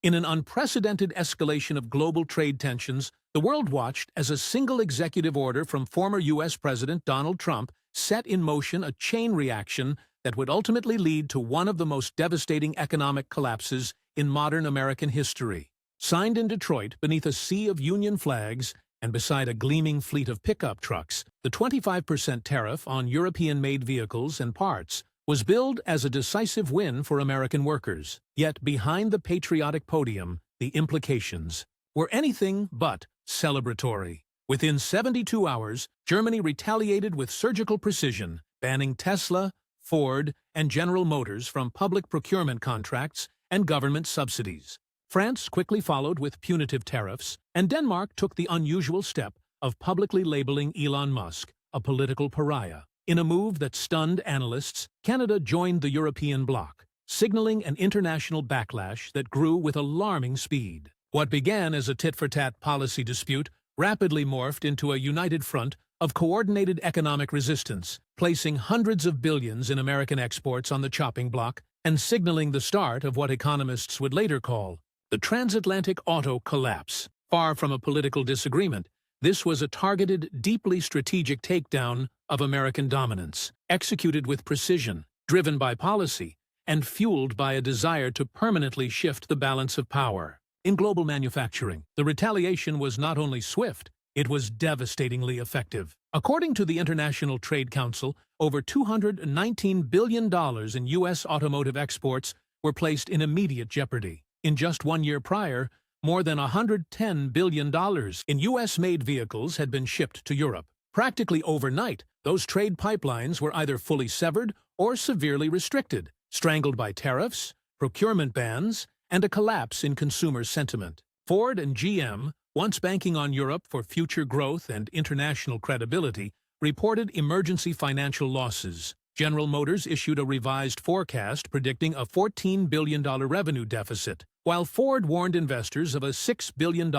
In an unprecedented escalation of global trade tensions, the world watched as a single executive order from former U.S. President Donald Trump set in motion a chain reaction that would ultimately lead to one of the most devastating economic collapses in modern American history. Signed in Detroit beneath a sea of Union flags and beside a gleaming fleet of pickup trucks, the 25% tariff on European-made vehicles and parts was billed as a decisive win for American workers. Yet behind the patriotic podium, the implications were anything but celebratory. Within 72 hours, Germany retaliated with surgical precision, banning Tesla, Ford, and General Motors from public procurement contracts and government subsidies. France quickly followed with punitive tariffs, and Denmark took the unusual step of publicly labeling Elon Musk a political pariah. In a move that stunned analysts, Canada joined the European bloc, signaling an international backlash that grew with alarming speed. What began as a tit-for-tat policy dispute rapidly morphed into a united front of coordinated economic resistance, placing hundreds of billions in American exports on the chopping block and signaling the start of what economists would later call the Transatlantic Auto Collapse. Far from a political disagreement, this was a targeted, deeply strategic takedown of American dominance, executed with precision, driven by policy, and fueled by a desire to permanently shift the balance of power. In global manufacturing, the retaliation was not only swift, it was devastatingly effective. According to the International Trade Council, over $219 billion in U.S. automotive exports were placed in immediate jeopardy. In just 1 year prior, more than $110 billion in U.S.-made vehicles had been shipped to Europe. Practically overnight, those trade pipelines were either fully severed or severely restricted, strangled by tariffs, procurement bans, and a collapse in consumer sentiment. Ford and GM, once banking on Europe for future growth and international credibility, reported emergency financial losses. General Motors issued a revised forecast predicting a $14 billion revenue deficit, while Ford warned investors of a $6 billion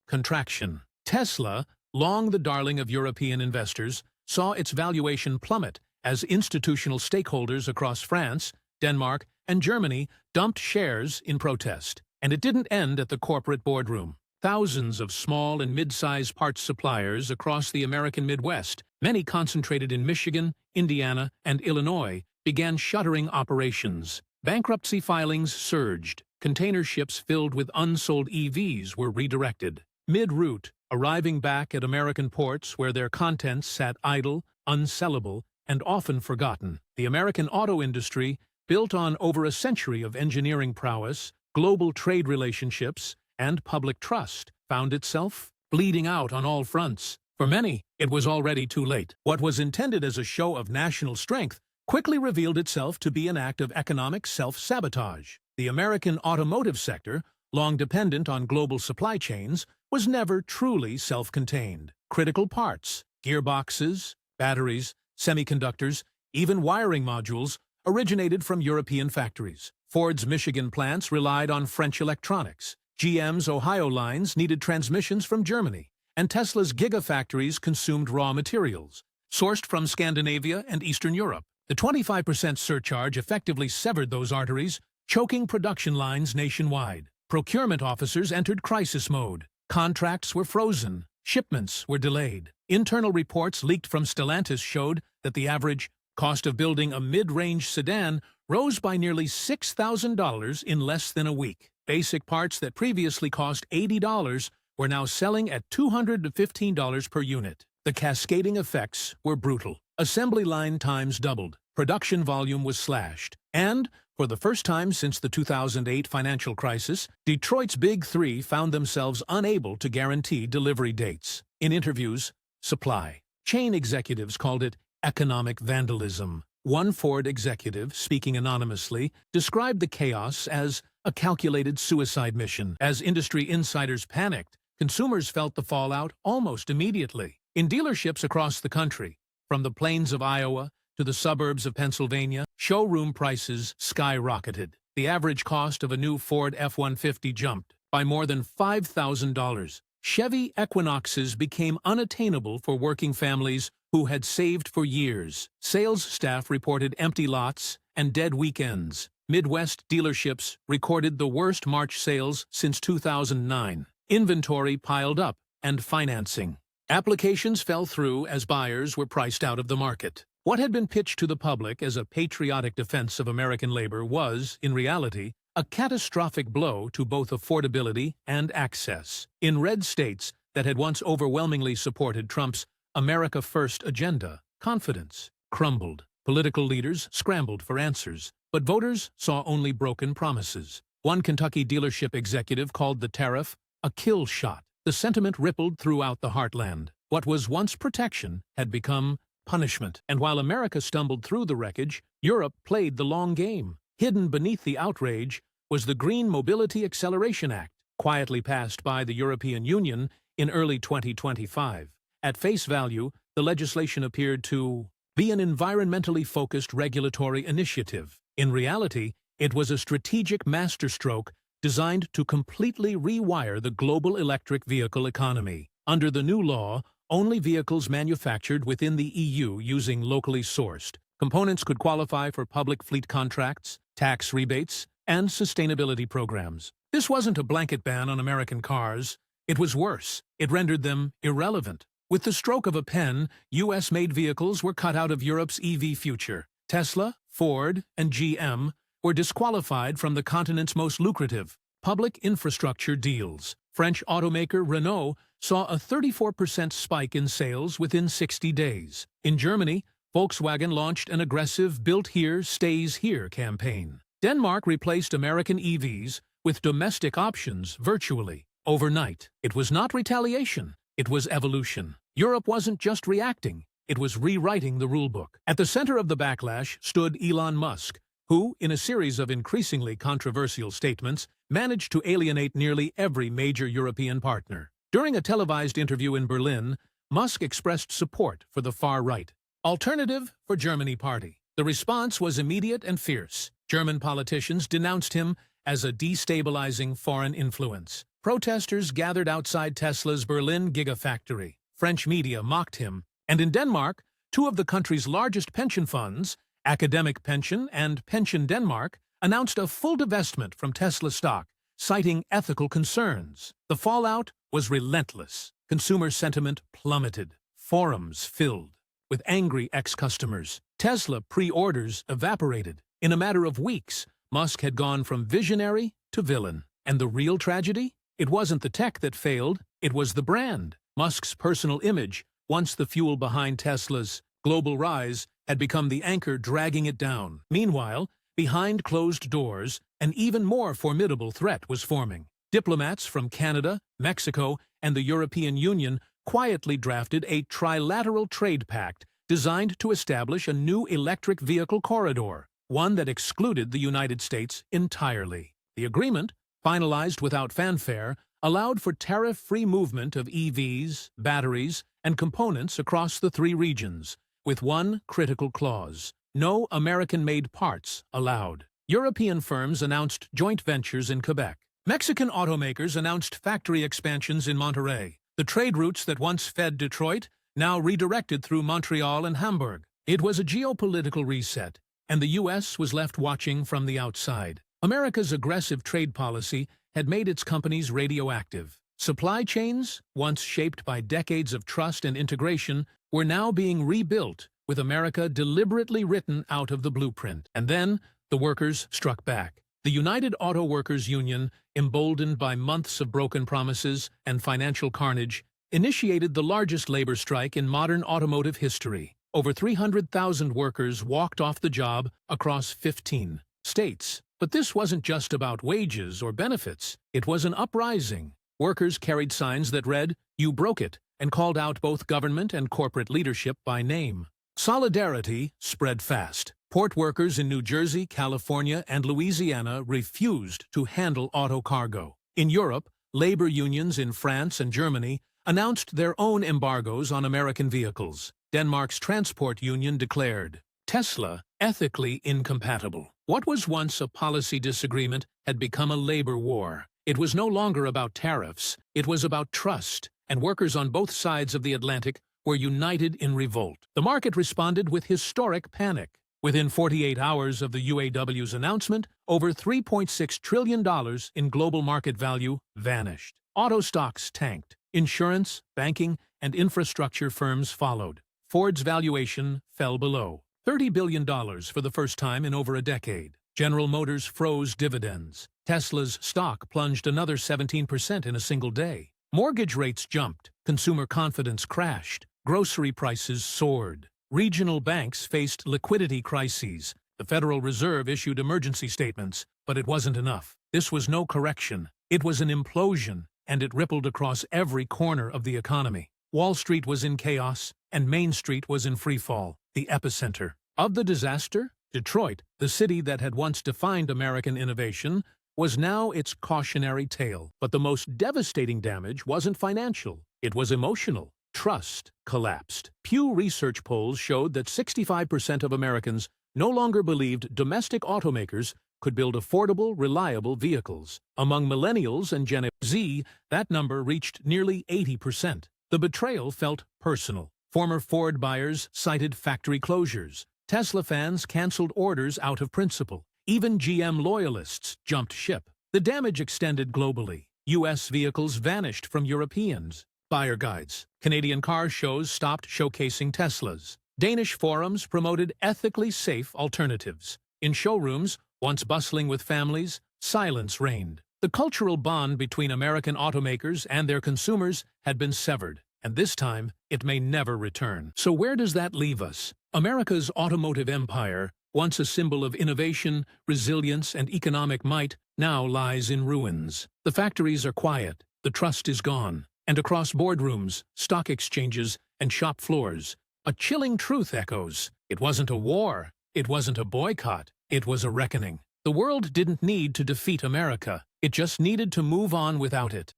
contraction. Tesla, long the darling of European investors, saw its valuation plummet as institutional stakeholders across France, Denmark, and Germany dumped shares in protest. And it didn't end at the corporate boardroom. Thousands of small and mid-sized parts suppliers across the American Midwest, many concentrated in Michigan, Indiana, and Illinois, began shuttering operations. Bankruptcy filings surged. Container ships filled with unsold EVs were redirected. Mid-route, arriving back at American ports where their contents sat idle, unsellable, and often forgotten. The American auto industry, built on over a century of engineering prowess, global trade relationships, and public trust, found itself bleeding out on all fronts. For many, it was already too late. What was intended as a show of national strength quickly revealed itself to be an act of economic self-sabotage. The American automotive sector, long dependent on global supply chains, was never truly self-contained. Critical parts, gearboxes, batteries, semiconductors, even wiring modules, originated from European factories. Ford's Michigan plants relied on French electronics. GM's Ohio lines needed transmissions from Germany, and Tesla's gigafactories consumed raw materials, sourced from Scandinavia and Eastern Europe. The 25% surcharge effectively severed those arteries, choking production lines nationwide. Procurement officers entered crisis mode. Contracts were frozen. Shipments were delayed. Internal reports leaked from Stellantis showed that the average cost of building a mid-range sedan rose by nearly $6,000 in less than a week. Basic parts that previously cost $80 were now selling at $215 per unit. The cascading effects were brutal. Assembly line times doubled. Production volume was slashed. And, for the first time since the 2008 financial crisis, Detroit's Big Three found themselves unable to guarantee delivery dates. In interviews, supply chain executives called it economic vandalism. One Ford executive, speaking anonymously, described the chaos as a calculated suicide mission. As industry insiders panicked, consumers felt the fallout almost immediately. In dealerships across the country, from the plains of Iowa to the suburbs of Pennsylvania, showroom prices skyrocketed. The average cost of a new Ford F-150 jumped by more than $5,000. Chevy Equinoxes became unattainable for working families who had saved for years. Sales staff reported empty lots and dead weekends. Midwest dealerships recorded the worst March sales since 2009. Inventory piled up, and financing. Applications fell through as buyers were priced out of the market. What had been pitched to the public as a patriotic defense of American labor was, in reality, a catastrophic blow to both affordability and access. In red states that had once overwhelmingly supported Trump's America First agenda, confidence crumbled. Political leaders scrambled for answers, but voters saw only broken promises. One Kentucky dealership executive called the tariff a kill shot. The sentiment rippled throughout the heartland. What was once protection had become punishment. And while America stumbled through the wreckage, Europe played the long game. Hidden beneath the outrage was the Green Mobility Acceleration Act, quietly passed by the European Union in early 2025. At face value, the legislation appeared to be an environmentally focused regulatory initiative. In reality, it was a strategic masterstroke designed to completely rewire the global electric vehicle economy. Under the new law, only vehicles manufactured within the EU using locally sourced components could qualify for public fleet contracts, tax rebates, and sustainability programs. This wasn't a blanket ban on American cars. It was worse. It rendered them irrelevant. With the stroke of a pen, US-made vehicles were cut out of Europe's EV future. Tesla, Ford, and GM were disqualified from the continent's most lucrative public infrastructure deals. French automaker Renault saw a 34% spike in sales within 60 days. In Germany, Volkswagen launched an aggressive Built Here, Stays Here campaign. Denmark replaced American EVs with domestic options virtually overnight. It was not retaliation, it was evolution. Europe wasn't just reacting, it was rewriting the rulebook. At the center of the backlash stood Elon Musk, who, in a series of increasingly controversial statements, managed to alienate nearly every major European partner. During a televised interview in Berlin, Musk expressed support for the far-right Alternative for Germany party. The response was immediate and fierce. German politicians denounced him as a destabilizing foreign influence. Protesters gathered outside Tesla's Berlin gigafactory. French media mocked him. And in Denmark, two of the country's largest pension funds, Academic Pension and Pension Denmark, announced a full divestment from Tesla stock, citing ethical concerns. The fallout was relentless. Consumer sentiment plummeted. Forums filled with angry ex-customers. Tesla pre-orders evaporated. In a matter of weeks, Musk had gone from visionary to villain. And the real tragedy? It wasn't the tech that failed, it was the brand. Musk's personal image, once the fuel behind Tesla's global rise, had become the anchor dragging it down. Meanwhile, behind closed doors, an even more formidable threat was forming. Diplomats from Canada, Mexico, and the European Union quietly drafted a trilateral trade pact designed to establish a new electric vehicle corridor, one that excluded the United States entirely. The agreement, finalized without fanfare, allowed for tariff-free movement of EVs, batteries, and components across the three regions, with one critical clause: no American-made parts allowed. European firms announced joint ventures in Quebec. Mexican automakers announced factory expansions in Monterrey. The trade routes that once fed Detroit now redirected through Montreal and Hamburg. It was a geopolitical reset, and the U.S. was left watching from the outside. America's aggressive trade policy had made its companies radioactive. Supply chains, once shaped by decades of trust and integration, were now being rebuilt, with America deliberately written out of the blueprint. And then, the workers struck back. The United Auto Workers Union, emboldened by months of broken promises and financial carnage, initiated the largest labor strike in modern automotive history. Over 300,000 workers walked off the job across 15 states. But this wasn't just about wages or benefits. It was an uprising. Workers carried signs that read, "You broke it," and called out both government and corporate leadership by name. Solidarity spread fast. Port workers in New Jersey, California, and Louisiana refused to handle auto cargo. In Europe, labor unions in France and Germany announced their own embargoes on American vehicles. Denmark's transport union declared, Tesla ethically incompatible. What was once a policy disagreement had become a labor war. It was no longer about tariffs, it was about trust, and workers on both sides of the Atlantic were united in revolt. The market responded with historic panic. Within 48 hours of the UAW's announcement, over $3.6 trillion in global market value vanished. Auto stocks tanked. Insurance, banking, and infrastructure firms followed. Ford's valuation fell below $30 billion for the first time in over a decade. General Motors froze dividends. Tesla's stock plunged another 17% in a single day. Mortgage rates jumped. Consumer confidence crashed. Grocery prices soared. Regional banks faced liquidity crises. The Federal Reserve issued emergency statements, but it wasn't enough. This was no correction. It was an implosion, and it rippled across every corner of the economy. Wall Street was in chaos, and Main Street was in freefall, the epicenter of the disaster. Detroit, the city that had once defined American innovation, was now its cautionary tale. But the most devastating damage wasn't financial. It was emotional. Trust collapsed. Pew Research polls showed that 65% of Americans no longer believed domestic automakers could build affordable, reliable vehicles. Among millennials and Gen Z, that number reached nearly 80%. The betrayal felt personal. Former Ford buyers cited factory closures. Tesla fans canceled orders out of principle. Even GM loyalists jumped ship. The damage extended globally. U.S. vehicles vanished from Europeans. Buyer guides. Canadian car shows stopped showcasing Teslas. Danish forums promoted ethically safe alternatives. In showrooms, once bustling with families, silence reigned. The cultural bond between American automakers and their consumers had been severed, and this time it may never return. So where does that leave us? America's automotive empire, once a symbol of innovation, resilience, and economic might, now lies in ruins. The factories are quiet, the trust is gone, and across boardrooms, stock exchanges, and shop floors, a chilling truth echoes. It wasn't a war, it wasn't a boycott, it was a reckoning. The world didn't need to defeat America, it just needed to move on without it.